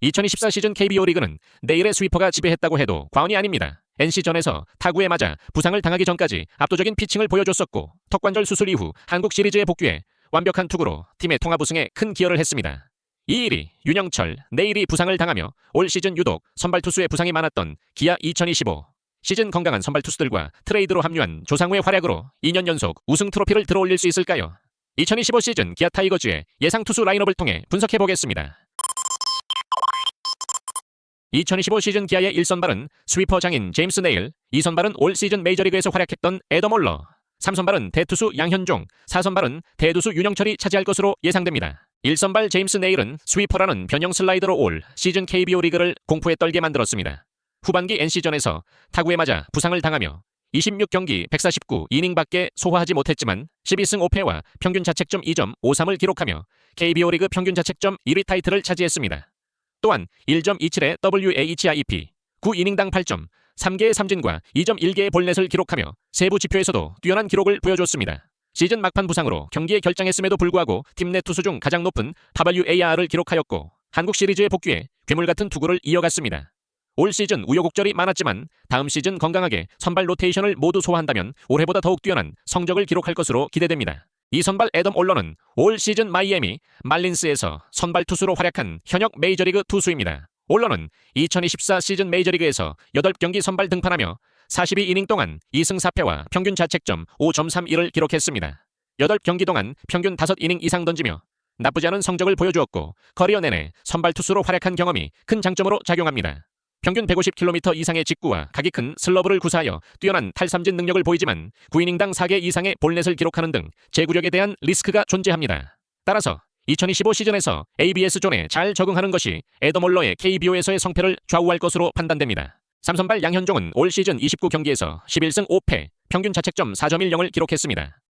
2024 시즌 KBO 리그는 내일의 스위퍼가 지배했다고 해도 과언이 아닙니다. NC전에서 타구에 맞아 부상을 당하기 전까지 압도적인 피칭을 보여줬었고 턱관절 수술 이후 한국 시리즈에 복귀해 완벽한 투구로 팀의 통합 우승에 큰 기여를 했습니다. 이일이 윤영철, 내일이 부상을 당하며 올 시즌 유독 선발 투수의 부상이 많았던 기아 2025. 시즌 건강한 선발 투수들과 트레이드로 합류한 조상우의 활약으로 2년 연속 우승 트로피를 들어올릴 수 있을까요? 2025 시즌 기아 타이거즈의 예상 투수 라인업을 통해 분석해보겠습니다. 2025 시즌 기아의 1선발은 스위퍼 장인 제임스 네일, 2선발은 올 시즌 메이저리그에서 활약했던 애덤 올러, 3선발은 대투수 양현종, 4선발은 대두수 윤영철이 차지할 것으로 예상됩니다. 1선발 제임스 네일은 스위퍼라는 변형 슬라이더로 올 시즌 KBO 리그를 공포에 떨게 만들었습니다. 후반기 NC전에서 타구에 맞아 부상을 당하며 26경기 149이닝밖에 소화하지 못했지만 12승 5패와 평균 자책점 2.53을 기록하며 KBO 리그 평균 자책점 1위 타이틀을 차지했습니다. 또한 1.27의 WAHIP, 9이닝당 8점, 3개의 삼진과 2.1개의 볼넷을 기록하며 세부 지표에서도 뛰어난 기록을 보여줬습니다. 시즌 막판 부상으로 경기에 결장했음에도 불구하고 팀 내 투수 중 가장 높은 WAR을 기록하였고 한국 시리즈에 복귀해 괴물같은 투구를 이어갔습니다. 올 시즌 우여곡절이 많았지만 다음 시즌 건강하게 선발 로테이션을 모두 소화한다면 올해보다 더욱 뛰어난 성적을 기록할 것으로 기대됩니다. 이 선발 애덤 올러는 올 시즌 마이애미 말린스에서 선발 투수로 활약한 현역 메이저리그 투수입니다. 올러는 2024 시즌 메이저리그에서 8경기 선발 등판하며 42이닝 동안 2승 4패와 평균 자책점 5.31을 기록했습니다. 8경기 동안 평균 5이닝 이상 던지며 나쁘지 않은 성적을 보여주었고 커리어 내내 선발 투수로 활약한 경험이 큰 장점으로 작용합니다. 평균 150km 이상의 직구와 각이 큰 슬러브를 구사하여 뛰어난 탈삼진 능력을 보이지만 9이닝당 4개 이상의 볼넷을 기록하는 등 제구력에 대한 리스크가 존재합니다. 따라서 2025 시즌에서 ABS존에 잘 적응하는 것이 애덤 올러의 KBO에서의 성패를 좌우할 것으로 판단됩니다. 3선발 양현종은 올 시즌 29경기에서 11승 5패, 평균 자책점 4.10을 기록했습니다.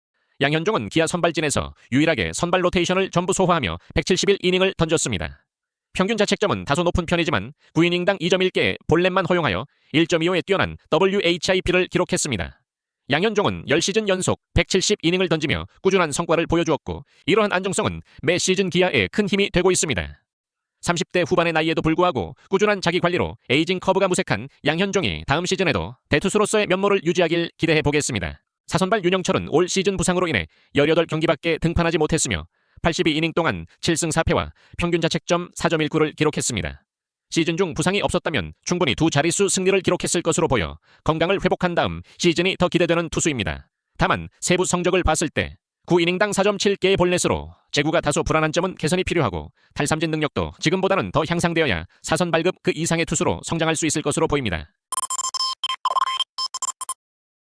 양현종은 기아 선발진에서 유일하게 선발 로테이션을 전부 소화하며 171이닝을 던졌습니다. 평균 자책점은 다소 높은 편이지만 9이닝당 2.1개의 볼넷만 허용하여 1.25의 뛰어난 WHIP를 기록했습니다. 양현종은 10시즌 연속 170이닝을 던지며 꾸준한 성과를 보여주었고 이러한 안정성은 매 시즌 기아에 큰 힘이 되고 있습니다. 30대 후반의 나이에도 불구하고 꾸준한 자기관리로 에이징 커브가 무색한 양현종이 다음 시즌에도 대투수로서의 면모를 유지하길 기대해보겠습니다. 4선발 윤영철은 올 시즌 부상으로 인해 18경기밖에 등판하지 못했으며 82이닝 동안 7승 4패와 평균 자책점 4.19를 기록했습니다. 시즌 중 부상이 없었다면 충분히 두 자릿수 승리를 기록했을 것으로 보여 건강을 회복한 다음 시즌이 더 기대되는 투수입니다. 다만 세부 성적을 봤을 때 9이닝당 4.7개의 볼넷으로 제구가 다소 불안한 점은 개선이 필요하고 탈삼진 능력도 지금보다는 더 향상되어야 4선 발급 그 이상의 투수로 성장할 수 있을 것으로 보입니다.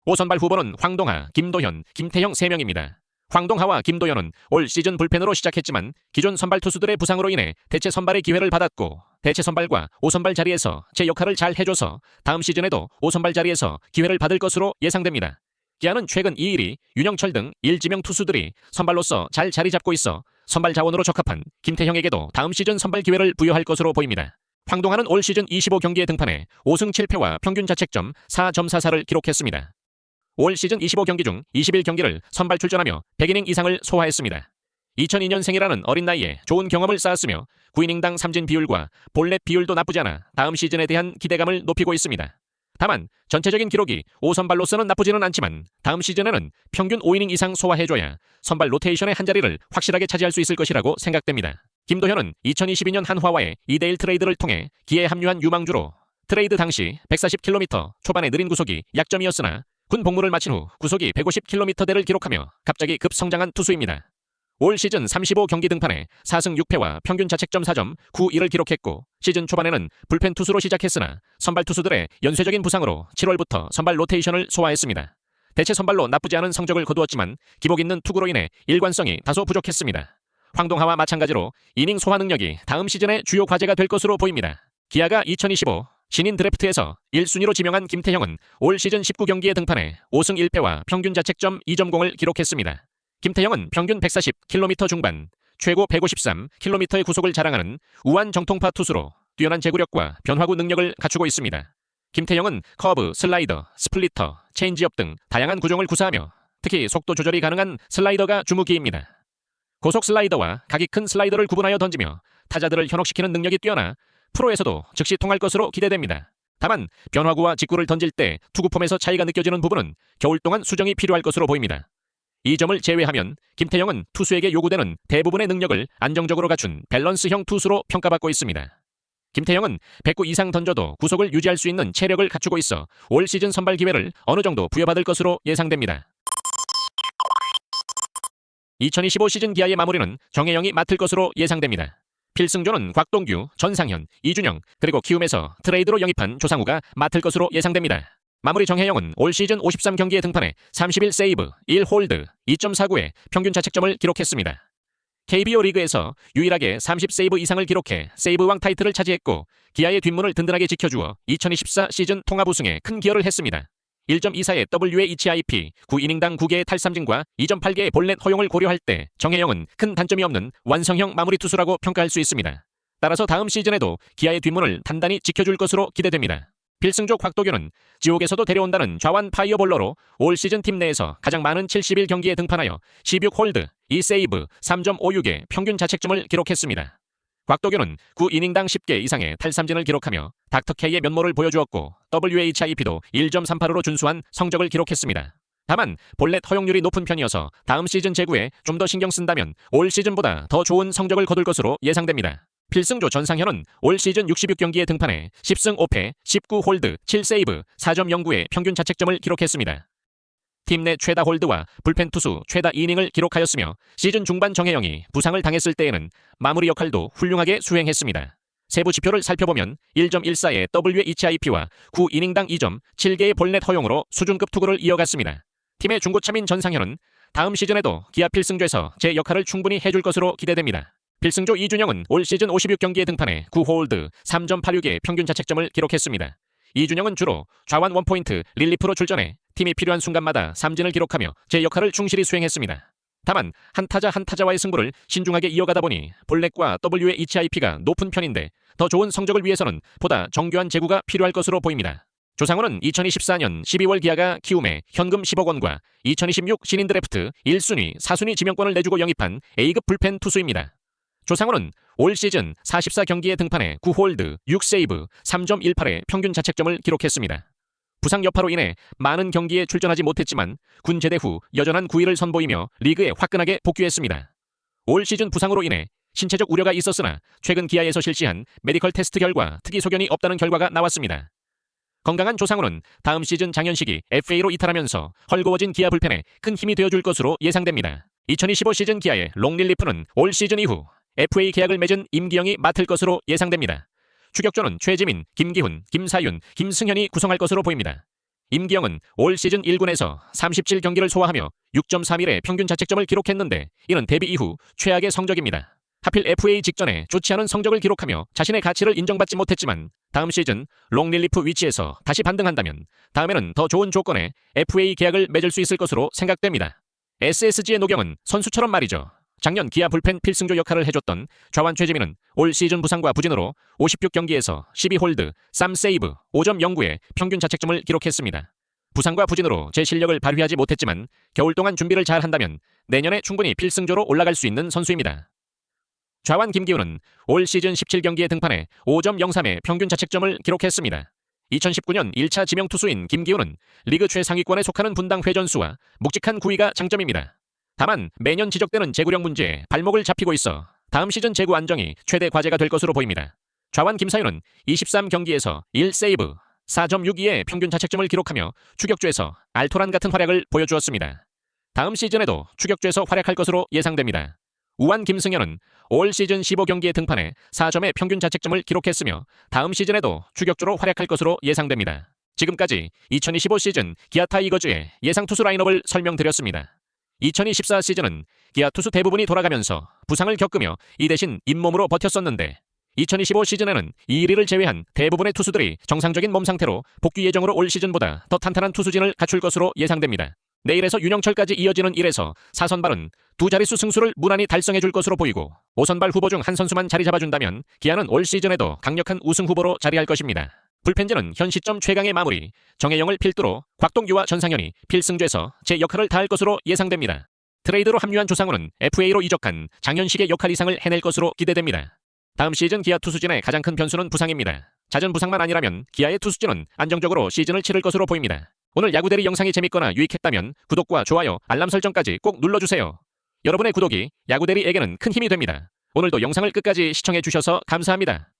5선발 후보는 황동하, 김도현, 김태형 3명입니다. 황동하와 김도현은 올 시즌 불펜으로 시작했지만 기존 선발 투수들의 부상으로 인해 대체 선발의 기회를 받았고 대체 선발과 5선발 자리에서 제 역할을 잘 해줘서 다음 시즌에도 5선발 자리에서 기회를 받을 것으로 예상됩니다. 기아는 최근 이일이, 윤영철 등 1지명 투수들이 선발로서 잘 자리 잡고 있어 선발 자원으로 적합한 김태형에게도 다음 시즌 선발 기회를 부여할 것으로 보입니다. 황동하는 올 시즌 25경기에 등판해 5승 7패와 평균 자책점 4.44를 기록했습니다. 올 시즌 25경기 중 21경기를 선발 출전하며 100이닝 이상을 소화했습니다. 2002년생이라는 어린 나이에 좋은 경험을 쌓았으며 9이닝당 삼진 비율과 볼넷 비율도 나쁘지 않아 다음 시즌에 대한 기대감을 높이고 있습니다. 다만 전체적인 기록이 5선발로서는 나쁘지는 않지만 다음 시즌에는 평균 5이닝 이상 소화해줘야 선발 로테이션의 한 자리를 확실하게 차지할 수 있을 것이라고 생각됩니다. 김도현은 2022년 한화와의 2대1 트레이드를 통해 기아에 합류한 유망주로 트레이드 당시 140km 초반의 느린 구속이 약점이었으나 군 복무를 마친 후 구속이 150km대를 기록하며 갑자기 급성장한 투수입니다. 올 시즌 35경기 등판에 4승 6패와 평균 자책점 4.91을 기록했고 시즌 초반에는 불펜 투수로 시작했으나 선발 투수들의 연쇄적인 부상으로 7월부터 선발 로테이션을 소화했습니다. 대체 선발로 나쁘지 않은 성적을 거두었지만 기복 있는 투구로 인해 일관성이 다소 부족했습니다. 황동하와 마찬가지로 이닝 소화 능력이 다음 시즌의 주요 과제가 될 것으로 보입니다. 기아가 2025 신인 드래프트에서 1순위로 지명한 김태형은 올 시즌 19경기에 등판해 5승 1패와 평균 자책점 2.0을 기록했습니다. 김태형은 평균 140km 중반, 최고 153km의 구속을 자랑하는 우완 정통파 투수로 뛰어난 제구력과 변화구 능력을 갖추고 있습니다. 김태형은 커브, 슬라이더, 스플리터, 체인지업 등 다양한 구종을 구사하며 특히 속도 조절이 가능한 슬라이더가 주무기입니다. 고속 슬라이더와 각이 큰 슬라이더를 구분하여 던지며 타자들을 현혹시키는 능력이 뛰어나 프로에서도 즉시 통할 것으로 기대됩니다. 다만 변화구와 직구를 던질 때 투구 폼에서 차이가 느껴지는 부분은 겨울 동안 수정이 필요할 것으로 보입니다. 이 점을 제외하면 김태형은 투수에게 요구되는 대부분의 능력을 안정적으로 갖춘 밸런스형 투수로 평가받고 있습니다. 김태형은 109 이상 던져도 구속을 유지할 수 있는 체력을 갖추고 있어 올 시즌 선발 기회를 어느 정도 부여받을 것으로 예상됩니다. 2025 시즌 기아의 마무리는 정혜영이 맡을 것으로 예상됩니다. 필승조는 곽동규, 전상현, 이준영, 그리고 키움에서 트레이드로 영입한 조상우가 맡을 것으로 예상됩니다. 마무리 정혜영은 올 시즌 53경기에 등판해 31세이브, 1홀드, 2.49의 평균 자책점을 기록했습니다. KBO 리그에서 유일하게 30세이브 이상을 기록해 세이브왕 타이틀을 차지했고 기아의 뒷문을 든든하게 지켜주어 2024 시즌 통합 우승에 큰 기여를 했습니다. 1.24의 WHIP, 9이닝당 9개의 탈삼진과 2.8개의 볼넷 허용을 고려할 때 정혜영은 큰 단점이 없는 완성형 마무리 투수라고 평가할 수 있습니다. 따라서 다음 시즌에도 기아의 뒷문을 단단히 지켜줄 것으로 기대됩니다. 필승조 곽도규는 지옥에서도 데려온다는 좌완 파이어볼러로 올 시즌 팀 내에서 가장 많은 71경기에 등판하여 16홀드, 2세이브, 3.56의 평균 자책점을 기록했습니다. 곽도규는 9이닝당 10개 이상의 탈삼진을 기록하며 닥터K의 면모를 보여주었고 WHIP도 1.38으로 준수한 성적을 기록했습니다. 다만 볼넷 허용률이 높은 편이어서 다음 시즌 제구에 좀 더 신경 쓴다면 올 시즌보다 더 좋은 성적을 거둘 것으로 예상됩니다. 필승조 전상현은 올 시즌 66경기에 등판해 10승 5패, 19홀드, 7세이브, 4.09의 평균 자책점을 기록했습니다. 팀 내 최다 홀드와 불펜 투수 최다 이닝을 기록하였으며 시즌 중반 정혜영이 부상을 당했을 때에는 마무리 역할도 훌륭하게 수행했습니다. 세부 지표를 살펴보면 1.14의 WHIP와 9이닝당 2.7개의 볼넷 허용으로 수준급 투구를 이어갔습니다. 팀의 중고참인 전상현은 다음 시즌에도 기아 필승조에서 제 역할을 충분히 해줄 것으로 기대됩니다. 필승조 이준영은 올 시즌 56경기에 등판해 9홀드, 3.86의 평균 자책점을 기록했습니다. 이준영은 주로 좌완 원포인트 릴리프로 출전해 팀이 필요한 순간마다 삼진을 기록하며 제 역할을 충실히 수행했습니다. 다만 한 타자와의 승부를 신중하게 이어가다 보니 볼넷과 WHIP가 높은 편인데 더 좋은 성적을 위해서는 보다 정교한 제구가 필요할 것으로 보입니다. 조상우는 2024년 12월 기아가 키움에 현금 10억 원과 2026 신인 드래프트 1순위, 4순위 지명권을 내주고 영입한 A급 불펜 투수입니다. 조상우는 올 시즌 44경기에 등판해 9홀드, 6세이브, 3.18의 평균 자책점을 기록했습니다. 부상 여파로 인해 많은 경기에 출전하지 못했지만 군 제대 후 여전한 9위를 선보이며 리그에 화끈하게 복귀했습니다. 올 시즌 부상으로 인해 신체적 우려가 있었으나 최근 기아에서 실시한 메디컬 테스트 결과 특이 소견이 없다는 결과가 나왔습니다. 건강한 조상우는 다음 시즌 장현식이 FA로 이탈하면서 헐거워진 기아 불펜에 큰 힘이 되어줄 것으로 예상됩니다. 2025 시즌 기아의 롱릴리프는 올 시즌 이후 FA 계약을 맺은 임기영이 맡을 것으로 예상됩니다. 추격조는 최지민, 김기훈, 김사윤, 김승현이 구성할 것으로 보입니다. 임기영은 올 시즌 1군에서 37경기를 소화하며 6.31의 평균 자책점을 기록했는데 이는 데뷔 이후 최악의 성적입니다. 하필 FA 직전에 좋지 않은 성적을 기록하며 자신의 가치를 인정받지 못했지만 다음 시즌 롱릴리프 위치에서 다시 반등한다면 다음에는 더 좋은 조건에 FA 계약을 맺을 수 있을 것으로 생각됩니다. SSG의 노경은 선수처럼 말이죠. 작년 기아 불펜 필승조 역할을 해줬던 좌완 최지민은 올 시즌 부상과 부진으로 56경기에서 12홀드, 3세이브, 5.09의 평균 자책점을 기록했습니다. 부상과 부진으로 제 실력을 발휘하지 못했지만 겨울 동안 준비를 잘 한다면 내년에 충분히 필승조로 올라갈 수 있는 선수입니다. 좌완 김기훈은 올 시즌 17경기에 등판해 5.03의 평균 자책점을 기록했습니다. 2019년 1차 지명투수인 김기훈은 리그 최상위권에 속하는 분당 회전수와 묵직한 구위가 장점입니다. 다만 매년 지적되는 제구력 문제에 발목을 잡히고 있어 다음 시즌 제구 안정이 최대 과제가 될 것으로 보입니다. 좌완 김사윤은 23경기에서 1세이브, 4.62의 평균 자책점을 기록하며 추격조에서 알토란 같은 활약을 보여주었습니다. 다음 시즌에도 추격조에서 활약할 것으로 예상됩니다. 우완 김승현은 올 시즌 15경기에 등판해 4점의 평균 자책점을 기록했으며 다음 시즌에도 추격조로 활약할 것으로 예상됩니다. 지금까지 2025 시즌 기아 타이거즈의 예상 투수 라인업을 설명드렸습니다. 2024 시즌은 기아 투수 대부분이 돌아가면서 부상을 겪으며 이 대신 잇몸으로 버텼었는데 2025 시즌에는 이리를 제외한 대부분의 투수들이 정상적인 몸 상태로 복귀 예정으로 올 시즌보다 더 탄탄한 투수진을 갖출 것으로 예상됩니다. 내일에서 윤영철까지 이어지는 1에서 4선발은 두 자릿수 승수를 무난히 달성해줄 것으로 보이고 5선발 후보 중 한 선수만 자리 잡아준다면 기아는 올 시즌에도 강력한 우승 후보로 자리할 것입니다. 불펜진은 현 시점 최강의 마무리, 정혜영을 필두로 곽동규와 전상현이 필승조에서 제 역할을 다할 것으로 예상됩니다. 트레이드로 합류한 조상우는 FA로 이적한 장현식의 역할 이상을 해낼 것으로 기대됩니다. 다음 시즌 기아 투수진의 가장 큰 변수는 부상입니다. 잦은 부상만 아니라면 기아의 투수진은 안정적으로 시즌을 치를 것으로 보입니다. 오늘 야구대리 영상이 재밌거나 유익했다면 구독과 좋아요, 알람 설정까지 꼭 눌러주세요. 여러분의 구독이 야구대리에게는 큰 힘이 됩니다. 오늘도 영상을 끝까지 시청해 주셔서 감사합니다.